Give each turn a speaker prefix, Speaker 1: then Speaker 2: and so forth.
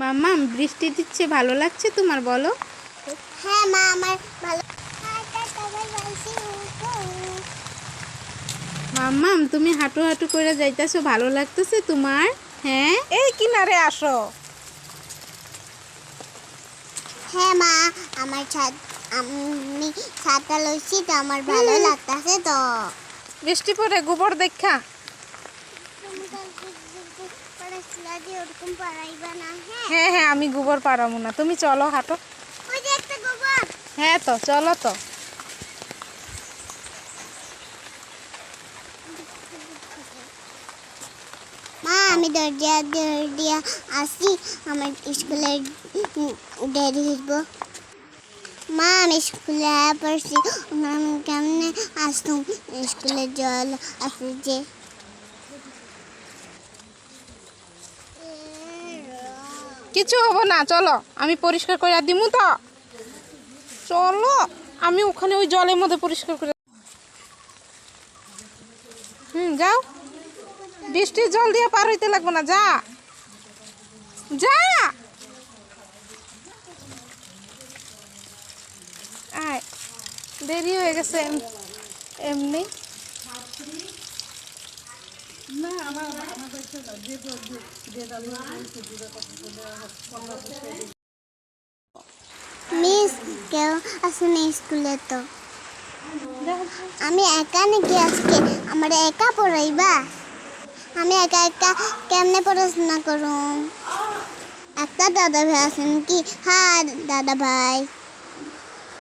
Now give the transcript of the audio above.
Speaker 1: মাম্মা বৃষ্টি দিচ্ছে, ভালো লাগছে তোমার? বলো।
Speaker 2: হ্যাঁ মা, আমার ভালো।
Speaker 1: মাম্মা তুমি হাঁটু হাঁটু করে যাইতেছো, ভালো লাগতেছে তোমার? হ্যাঁ,
Speaker 3: এই কিনারে আসো।
Speaker 2: হ্যাঁ মা, আমার আমি ছাতা লইছি তো, আমার ভালো লাগতাছে তো।
Speaker 3: বৃষ্টি পড়ে গোবর দেখা।
Speaker 2: ওরকম পারাইবা না।
Speaker 3: হ্যাঁ হ্যাঁ, আমি গোবর পারাবো না, তুমি চলো হাঁটো।
Speaker 2: ওই যে একটা গোবর।
Speaker 3: হ্যাঁ তো চলো তো।
Speaker 2: মা, আমি দরজা আসি, আমার স্কুলের দেরি হইব। মা, আমি স্কুলে পড়ছি, আমি কেমনে আসতুম? স্কুলে জল আছে যে।
Speaker 3: কিছু হবো না, চলো আমি পরিষ্কার করে দিমু তো। চলো, আমি ওখানে ওই জলের মধ্যে পরিষ্কার করে। যাও, বৃষ্টির জল দিয়ে পার হইতে লাগবো না, যা যা। আয়, দেরি হয়ে গেছে এমনি।
Speaker 2: মিস, কেউ আসেনি স্কুলে তো। আমি একা নাকি আজকে? আমার একা পড়াইবা? আমি একা একা কেমনে পড়াশোনা করুম? একটা দাদা ভাই আছেন কি? হ্যাঁ দাদা ভাই।